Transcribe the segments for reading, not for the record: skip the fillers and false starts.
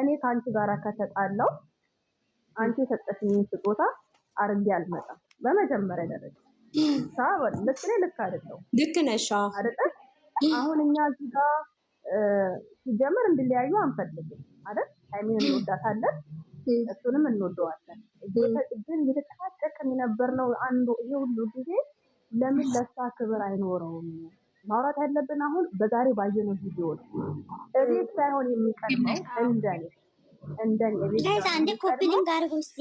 እኔ ካንቺ ጋር ከተጣለው አንቺ የሰጠሽኝን ስጦታ አርጌ አልመጣም። በመጀመሪያ ደረጃ ሳወል ልክ አይደለም። ልክ ነሽ አይደል? አሁን እኛ እዚህ ጋር ሲጀምር እንድለያዩ አንፈልግም አይደል? ሃይሚን እንወዳታለን፣ እሱንም እንወደዋለን። ግን እየተጨቃጨቅን የነበርነው አንዱ ይሄ ሁሉ ጊዜ ለምን ለሷ ክብር አይኖረውም? ማውራት ያለብን አሁን በዛሬ ባየነው ቪዲዮ ነው። እቤት ሳይሆን የሚቀርመው እንደኔ ጋይስ አንዴ ኮፒሊንግ አድርገው እስቲ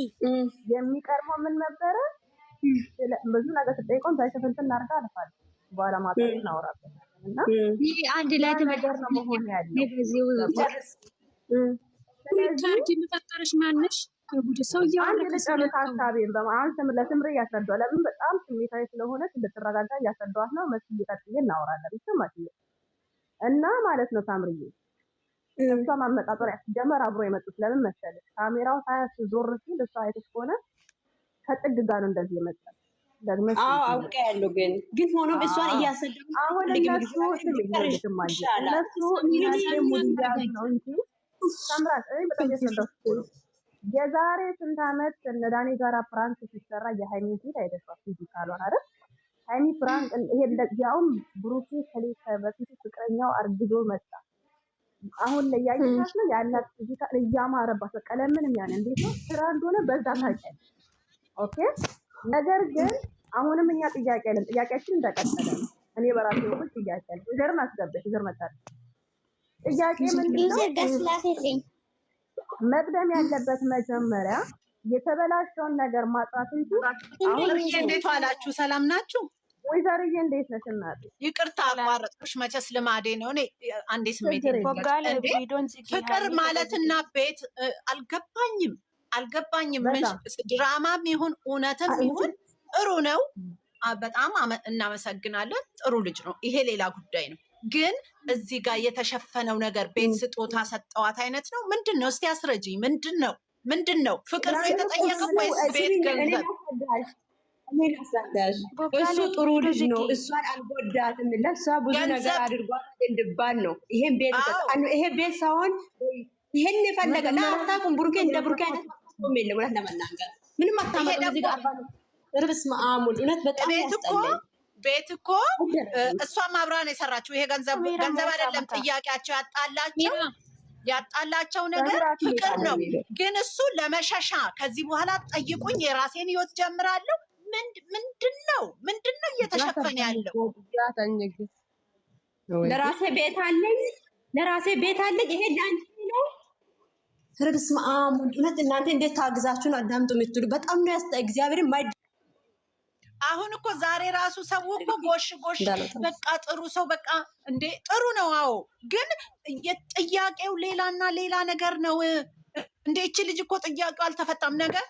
የሚቀርመው ምን ነበረ? ብዙ ነገር ተጠይቆን ታይተፈንተን እናርጋ አልፋል በኋላ ማጣት እናወራለን እና ይሄ አንድ ላይ ነገር ነው መሆን ያለው። የበዚው ስለዚህ የሚፈጠርሽ ማንሽ ከጉድ ሰው ያወራከው ሀሳቤን በማንተም ለትምሬ ያስረዳው ለምን በጣም ስሜታዊ ስለሆነ እንድትረጋጋ ያስረዳዋት ነው። መስዬ ቀጥዬ እናወራለን ይሰማል እና ማለት ነው ታምርዬ እሷ ማመጣጠሪያ ጀመር አብሮ የመጡት ለምን መሰለሽ? ካሜራው ሳያስ ዞር ሲል እሷ አይተሽ ከሆነ ከጥግ ጋር ነው እንደዚህ የመጣው። ደግመሽ አውቄያለሁ ግን ሆኖ እሷን እያሰደቡ አሁን እነሱ ነው እንጂ ታምራት በጣም ያስረዳው የዛሬ ስንት ዓመት እነዳኒ ጋራ ፕራንክ ሲሰራ የሃይሚ ፊት አይደለም ፊዚካል አይደል? ሃይሚ ፕራንክ ይሄ ያውም ብሩኬ ከሌላ በፊት ፍቅረኛው አርግዞ መጣ። አሁን ላይ ያይታስ ነው ያላት ፊዚካል እያማረባት በቃ ለምንም ያን እንዴት ነው ስራ እንደሆነ በዛ ታውቂያለሽ። ኦኬ ነገር ግን አሁንም እኛ ጥያቄ አለን። ጥያቄያችን እንደቀጠለ ነው። እኔ በራሴ ወጥ ጥያቄ አለ። ይገርም አስገበሽ ይገርም መጣ ጥያቄ ምንድነው? መቅደም ያለበት መጀመሪያ የተበላሸውን ነገር ማጥራት እንጂ አሁን እንዴት ዋላችሁ? ሰላም ናችሁ? ወይዘርዬ እንዴት ነሽ እናቴ? ይቅርታ አቋረጥኩሽ። መቼስ ልማዴ ነው። እኔ አንዴ ስሜት ፍቅር ማለትና ቤት አልገባኝም። ድራማም ይሁን እውነትም ይሁን ጥሩ ነው። በጣም እናመሰግናለን። ጥሩ ልጅ ነው። ይሄ ሌላ ጉዳይ ነው። ግን እዚህ ጋር የተሸፈነው ነገር ቤት ስጦታ ሰጠዋት አይነት ነው። ምንድን ነው? እስቲ አስረጂኝ። ምንድን ነው? ፍቅር ነው የተጠየቀው ወይስ ቤት ገንዘብ? እሱ ጥሩ ልጅ ነው። እሷን አልጎዳትም። ለእሷ ብዙ ነገር አድርጓት እንድባል ነው። ይሄን ቤት ሳይሆን ይሄን የፈለገ ለአታውቁም። ቡርኬ እንደ ቡርኬ አይነት የለም። እውነት ለመናገር ምንም አታመጣም። እዚህ ጋር እርብስ ማአሙል እውነት በጣም ያስጠላል። ቤት እኮ እሷም አብራን የሰራችው ይሄ ገንዘብ አይደለም። ጥያቄያቸው ያጣላቸው ነገር ፍቅር ነው። ግን እሱ ለመሸሻ ከዚህ በኋላ ጠይቁኝ የራሴን ህይወት ጀምራለሁ። ምንድን ነው እየተሸፈነ ያለው? ለራሴ ቤት አለኝ ይሄ ላንቺ ነው። ርብስ ማአሙል እውነት እናንተ እንዴት ታግዛችሁ ነው አዳምጡ የምትሉ? በጣም ነው እግዚአብሔርን ማይ አሁን እኮ ዛሬ ራሱ ሰው እኮ ጎሽ በቃ ጥሩ ሰው በቃ እንዴ ጥሩ ነው። አዎ ግን ጥያቄው ሌላና ሌላ ነገር ነው። እንዴ እቺ ልጅ እኮ ጥያቄው አልተፈታም። ነገር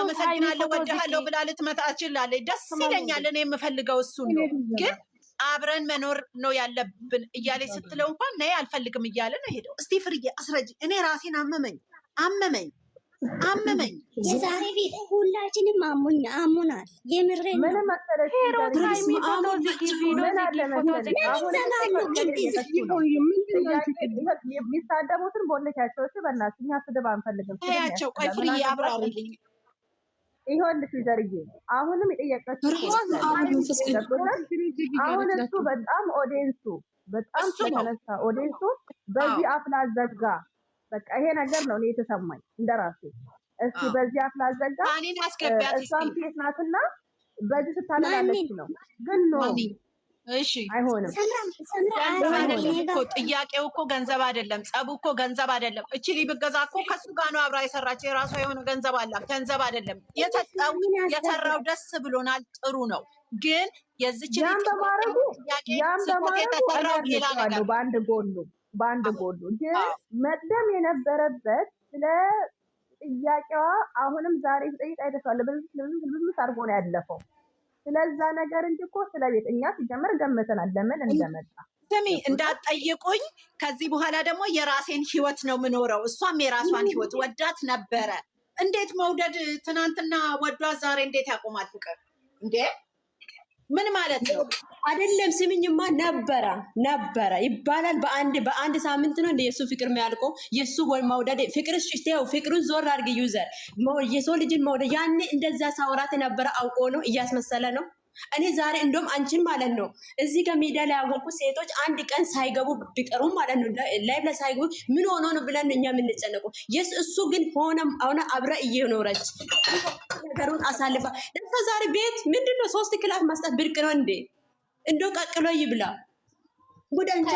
አመሰግናለሁ ወደሃለሁ ብላ ልትመጣ ትችላለች። ደስ ይለኛል። እኔ የምፈልገው እሱን ነው። ግን አብረን መኖር ነው ያለብን እያለ ስትለው እንኳን ነይ አልፈልግም እያለ ነው ሄደው። እስቲ ፍርዬ አስረጂ። እኔ ራሴን አመመኝ። የዛሬ ቤት ሁላችንም አሙናል። የምሬን ምን መሰለሽ የሚሳደቡትን ቦልካቸው። እሺ በእናትሽ እኛ ስድብ አንፈልግም። ያቸው ቆይ ፍርዬ አብራሪልኝ። ይኸውልሽ ዘርዬ አሁንም የጠየቀችው አሁን እሱ በጣም ኦዲየንሱ በጣም ተነሳ። ኦዲየንሱ በዚህ አፍላ ዘጋ። በቃ ይሄ ነገር ነው እኔ የተሰማኝ እንደራሴ። እስኪ በዚህ አፍላ ዘጋ እሷም ሴት ናትና በዚህ ስታለላለች ነው። ግን ነው እሺ አይሆንም። ጥያቄው እኮ ገንዘብ አይደለም። ጸቡ እኮ ገንዘብ አይደለም። እቺ ሊብገዛ እኮ ከሱ ጋር ነው አብራ የሰራችው። የራሷ የሆነ ገንዘብ አላት። ገንዘብ አይደለም የሰራው። ደስ ብሎናል። ጥሩ ነው። ግን የዚች የተሰራው ሌላ ነገር በአንድ ጎሉ ግን መቅደም የነበረበት ስለ ጥያቄዋ አሁንም ዛሬ ጠይቅ አይደሳለ ብዙ አድርጎ ነው ያለፈው። ስለዛ ነገር እንጂ እኮ ስለቤት እኛ ሲጀመር ገምተናል ለምን እንደመጣ። ስሚ እንዳትጠይቁኝ። ከዚህ በኋላ ደግሞ የራሴን ህይወት ነው የምኖረው። እሷም የራሷን ህይወት ወዳት ነበረ። እንዴት መውደድ ትናንትና ወዷት ዛሬ እንዴት ያቆማል ፍቅር እንዴ? ምን ማለት ነው? አይደለም ስምኝማ ነበረ ይባላል። በአንድ ሳምንት ነው እንደ የሱ ፍቅር የሚያልቀው። የሱ ወይ መውደድ ፍቅር ሽቴው ፍቅሩን ዞር አድርግ ዩዘር የሰው ልጅን መውደድ ያኔ እንደዛ ሳውራት ነበረ። አውቆ ነው እያስመሰለ ነው። እኔ ዛሬ እንደውም አንቺን ማለት ነው እዚህ ጋር ሚዲያ ላይ ያወቁ ሴቶች አንድ ቀን ሳይገቡ ቢቀሩ ማለት ነው ላይቭ ላይ ሳይገቡ ምን ሆኖ ነው ብለን እኛ የምንጨነቁ። የስ እሱ ግን ሆነ አብረ እየኖረች ነገሩን አሳልፋ ለካ ዛሬ ቤት ምንድነው 3 ክላስ መስጠት ብርቅ ነው እንዴ? እንደው ቀቅሎ ይብላ ጉዳንቻ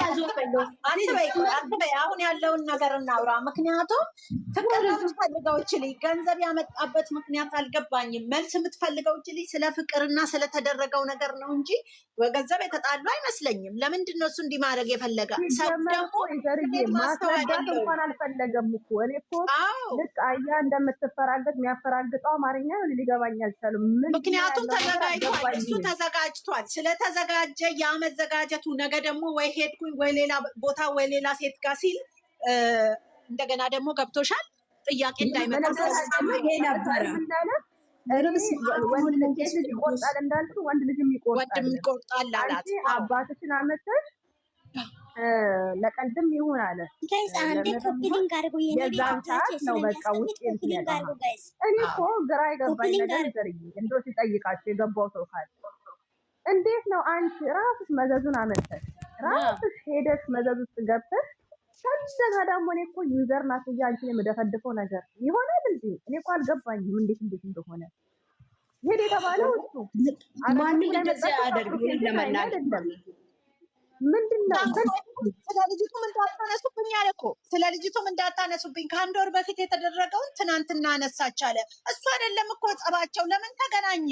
አሁን ያለውን ነገር እናውራ። ምክንያቱም ፍቅር የምትፈልገው እችል ገንዘብ ያመጣበት ምክንያት አልገባኝም። መልስ የምትፈልገው እችል ስለ ፍቅርና ስለተደረገው ነገር ነው እንጂ በገንዘብ የተጣሉ አይመስለኝም። ለምንድን ነው እሱ እንዲህ ማድረግ የፈለገ? ማስረዳት እንኳን አልፈለገም እኮ። እኔ እኮ ልክ አያ እንደምትፈራገጥ የሚያፈራግጠው አማርኛ ሊገባኝ አልቻለም። ምክንያቱም ተዘጋጅቷል፣ እሱ ተዘጋጅቷል። ስለተዘጋጀ ያ መዘጋጀቱ ነገ ደግሞ ወይ ሄድኩኝ ወይ ሌላ ቦታ ወይ ሌላ ሴት ጋር ሲል እንደገና ደግሞ ገብቶሻል ጥያቄ እንዳይመጣ ነበረ። ወንድ ልጅ ይቆርጣል እንዳልኩ ወንድ ልጅ ይቆርጣል አላት። አባትሽን አመተሽ ለቀልድም ይሁን አለ የዛን ሰዓት ነው በቃ ውስጥ እኔ እኮ ግራ የገባኝ ነገር ዘርዬ እንደው ሲጠይቃቸው የገባው ሰው ካለ እንዴት ነው አንቺ ራስሽ መዘዙን አመተሽ ራስሽ ሄደሽ መዘዝ ውስጥ ገብተሽ ከዛ ደግሞ እኔ እኮ ዩዘር ናት እንጂ አንቺን የምደፈድፈው ነገር ይሆናል እንዴ? እኔ እኮ አልገባኝም እንዴት እንደሆነ። ይሄ የተባለው እሱ ማንም እንደዚህ ያደርግ ለማናገር ምንድነው? ስለ ልጅቱም እንዳታነሱብኝ አለ እኮ ስለ ልጅቱም እንዳታነሱብኝ። ከአንድ ወር በፊት የተደረገውን ትናንትና አነሳች አለ። እሱ አይደለም እኮ ጸባቸው። ለምን ተገናኘ?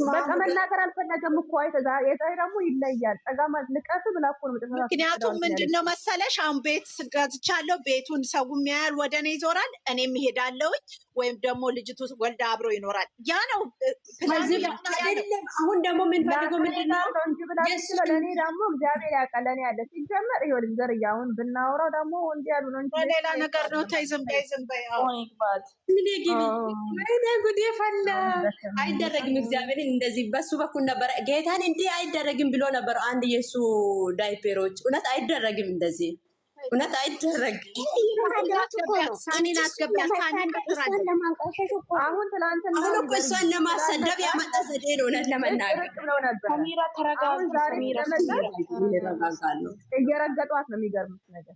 በቃ መናገር አልፈለገም እኮ የዛሬ ደግሞ ይለያል። ጠጋማ ልቀስ ብላ እኮ ነው። ምክንያቱም ምንድነው መሰለሽ አሁን ቤት ስጋዝቻለሁ፣ ቤቱን ሰው የሚያያል ወደ እኔ ይዞራል፣ እኔም እሄዳለሁኝ ወይም ደግሞ ልጅቱ ወልዳ አብሮ ይኖራል። ያ ነው አይደለም። አሁን ደግሞ የምንፈልገው ምንድነው እንጂ ብላ ለእኔ ደግሞ እግዚአብሔር ያውቃል። ለእኔ ያለ ሲጀመር ይኸው ልጅ ዘርዬ አሁን ብናወራው ደግሞ እንዲህ ያሉ ነው እንጂ ሌላ ነገር ነው። ተይ ዝም በይ ዝም በይ። ምን ግቢ ወይኔ ጉዴ ፈላ። አይደረግም እግዚአብሔርን እንደዚህ በሱ በኩል ነበር ጌታን እንዲህ አይደረግም ብሎ ነበር አንድ የሱ ዳይፔሮች። እውነት አይደረግም እንደዚህ እውነት አይደረግም። ሳኒን አስገቢያት። አሁን ትናንትና እኮ እሷን ለማሰደብ ያመጣ ዘዴ ነው። እውነት ለመናገር ሰሚራ ተረጋጋ። እየረገጧት ነው። የሚገርምት ነገር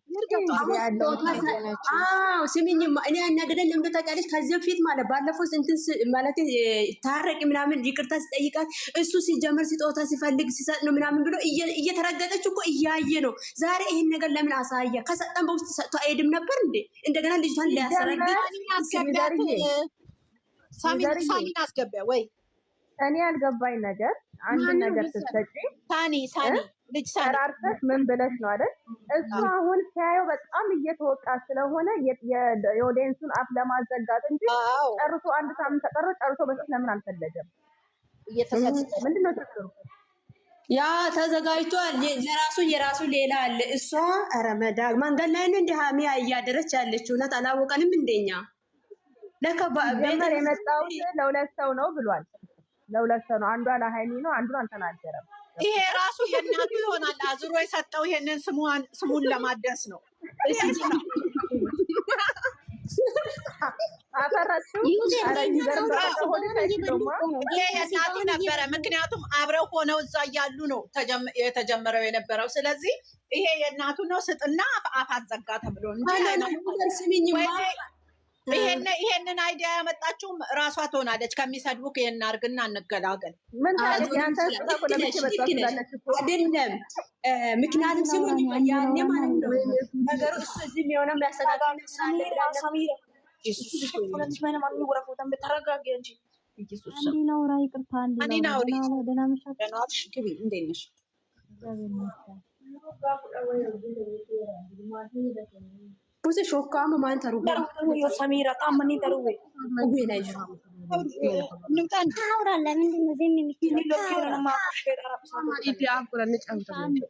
ስሚኝማ እኔ ያናገደኝ ለምዶ ታውቂያለሽ? ከዚህ በፊት ማለት ባለፈው እንትን ማለት ታረቂ ምናምን ይቅርታ ሲጠይቃት እሱ ሲጀምር ሲጦታ ሲፈልግ ሲሰጥ ነው ምናምን ብሎ እየተረገጠች እኮ እያየ ነው። ዛሬ ይህን ነገር ለምን አሳየ? ከሰጠን በውስጥ ሰጥቶ አይሄድም ነበር እንዴ? እንደገና ልጅቷን ሊያሰረግጥ ሳኒን አስገቢያ ወይ? እኔ ያልገባኝ ነገር አንድ ነገር ስትሰጪ ሳኒ ልጅ ሰራርተሽ ምን ብለሽ ነው አይደል? እሱ አሁን ሲያየው በጣም እየተወቃ ስለሆነ የኦዲየንሱን አፍ ለማዘጋት እንጂ ጨርሶ አንድ ሳምንት ተቀረው ጨርሶ በፊት ለምን አልፈለገም? ምንድነው ችግሩ? ያ ተዘጋጅቷል። የራሱ ሌላ አለ። እሷ ረመዳ መንገድ ላይ ነው እንደ ሀሚያ እያደረች ያለችው። እውነት አላወቀንም እንደኛ ለከባበር የመጣው ለሁለት ሰው ነው ብሏል። ለሁለት ሰው ነው። አንዷ ለሃይሚ ነው፣ አንዱን አልተናገረም። ይሄ ራሱ የእናቱ ይሆናል አዝሮ የሰጠው ይሄንን ስሙን ለማደስ ነው። አፈራችሁ የእናቱ ነበረ። ምክንያቱም አብረው ሆነው እዛ እያሉ ነው የተጀመረው የነበረው። ስለዚህ ይሄ የእናቱ ነው። ስጥና አፍ አዘጋ ተብሎ ይሄንን አይዲያ ያመጣችውም ራሷ ትሆናለች። ከሚሰድቡክ ይሄን አድርግና እንገላገል። አይደለም ምክንያቱም ሲሆን ያኔ ማለት ነው ነገሩ እሱ እዚህ የሚሆነው የሚያስተካክል ብዙ ሾካሙ ማን ተሩ ሰሚራ ታመኒ ተሩ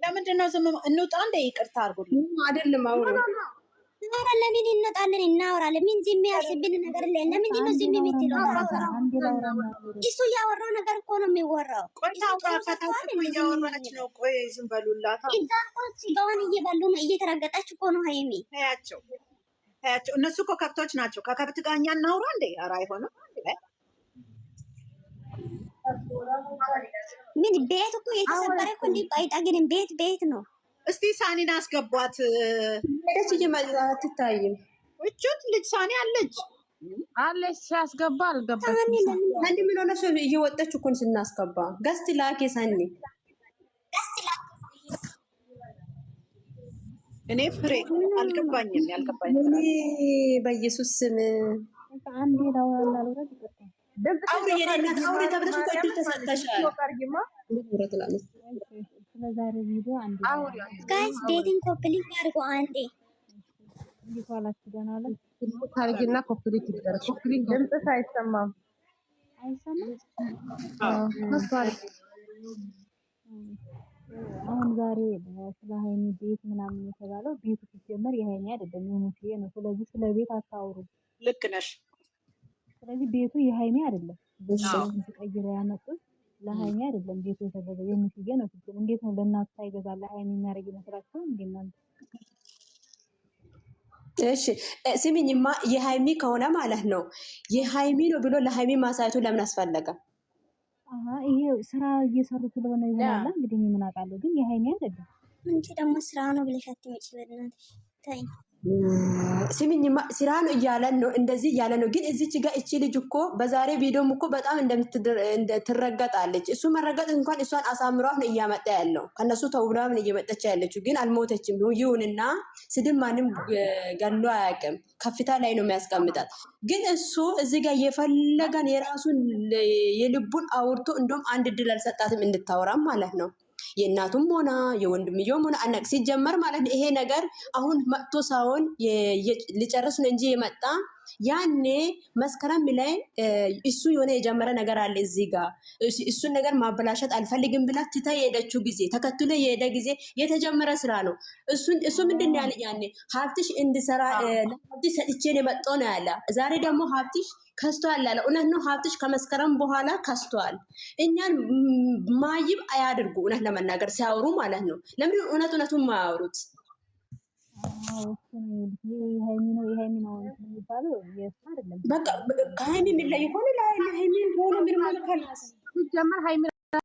ለምንድን ነው ዝም እንውጣ? እንደ ይቅርታ አድርጉልኝ። አይደለም አሁን ኧረ ለምን እንወጣለን እናወራለን? ምን ዝም ያስብን ነገር የለም። ለምንድን ነው ዝም የምትለው? እሱ ያወራው ነገር እኮ ነው የሚወራው። እያወራች ነው። ቆይ ዝም በሉላት። እዛ እኮ ስጋዋን እየበሉ ነው፣ እየተረገጠች እኮ ነው ሀይሚ። ታያቸው። እነሱ እኮ ከብቶች ናቸው። ከከብት ጋር እኛ እናውራ እንዴ? ኧረ አይሆንም። ምን ቤት እኮ የተሰበረ እኮ እንዲህ አይጠግንም። ቤት ነው። እስቲ ሳኒን አስገቧት። ደስ እየመጣ አትታይም። እቹት ልጅ ሳኒ አለች ሲያስገባ አልገባም። አንድ ምን ሆነ ሰው እየወጣች እኮ ስናስገባ ገስት ላኬ ሳኒ እኔ ፍሬ አልገባኝም። እኔ በኢየሱስ ስም አንዴ ላውራና አውሪ የኔናት አውሪ ተብለሽ እኮ እድል ተሰጥተሻል። ስለዛሬ ቪዲዮ አንዴ ጋይስ ዴቲንግ ኮፕሊንግ አድርጎ አንዴ ይፋላችሁ ደናለ ታርጊና ኮፕሊንግ ይደረግ። ኮፕሊንግ ድምጽ አይሰማም። አሁን ዛሬ ስለ ሀይሚ ቤት ምናምን የተባለው ቤቱ ሲጀመር የሀይሚ አይደለም የሙሴ ነው። ስለዚህ ስለ ቤት አታውሩ። ልክ ነሽ። ስለዚህ ቤቱ የሀይሚ አይደለም። ቀይረ ያመጡት ለሀይሚ አይደለም። ቤቱ የተገዛው የሙሴ ነው። እንዴት ነው ለእናቱ ሳይገዛ ለሀይሚ የሚያደርግ ይመስላችኋል? እንዴት እሺ ስሚኝማ፣ የሀይሚ ከሆነ ማለት ነው የሀይሚ ነው ብሎ ለሀይሚ ማሳየቱ ለምን አስፈለገ? ይሄ ስራ እየሰሩ ስለሆነ ይሆናል እንግዲህ ምን አውቃለሁ፣ ግን የሀይሚ አይደለም። እንጂ ደግሞ ስራ ነው ብለሽ አትመጪ በእናትሽ ተይ። ስሚኝማ ስራ ነው እያለን ነው እንደዚህ እያለ ነው። ግን እዚች ጋር እቺ ልጅ እኮ በዛሬ ቪዲዮም እኮ በጣም እንደምትረገጣለች። እሱ መረገጥ እንኳን እሷን አሳምሯት ነው እያመጣ ያለው። ከነሱ ተውብላ ምን እየመጣች ያለችው ግን አልሞተችም። ይሁንና ስድብ ማንም ገሎ አያውቅም። ከፍታ ላይ ነው የሚያስቀምጣት። ግን እሱ እዚህ ጋር የፈለገን የራሱን የልቡን አውርቶ እንደውም አንድ እድል አልሰጣትም እንድታወራም ማለት ነው። የእናቱም ሆና የወንድምየውም ሆና አነቅ ሲጀመር ማለት ነው። ይሄ ነገር አሁን መጥቶ ሳይሆን ሊጨርስ ነው እንጂ የመጣ ያኔ መስከረም ላይ እሱ የሆነ የጀመረ ነገር አለ እዚህ ጋር እሱን ነገር ማበላሸት አልፈልግም ብላ ትታ የሄደችው ጊዜ ተከትሎ የሄደ ጊዜ የተጀመረ ስራ ነው። እሱ ምንድን ያለ ያኔ ሀብትሽ እንድሰራ ለሀብትሽ ሰጥቼን የመጣው ነው ያለ። ዛሬ ደግሞ ሀብትሽ ከስቷል አለ። እውነት ነው። ሀብትሽ ከመስከረም በኋላ ከስቷል። እኛን ማይብ አያድርጉ። እውነት ለመናገር ሲያወሩ ማለት ነው። ለምን እውነቱን ማያወሩት? በቃ ከሀይሚ የሚለይ ሆነ ለሀይሚ ሆነ ምን ማለት ካላስ ሲጀመር ሀይሚ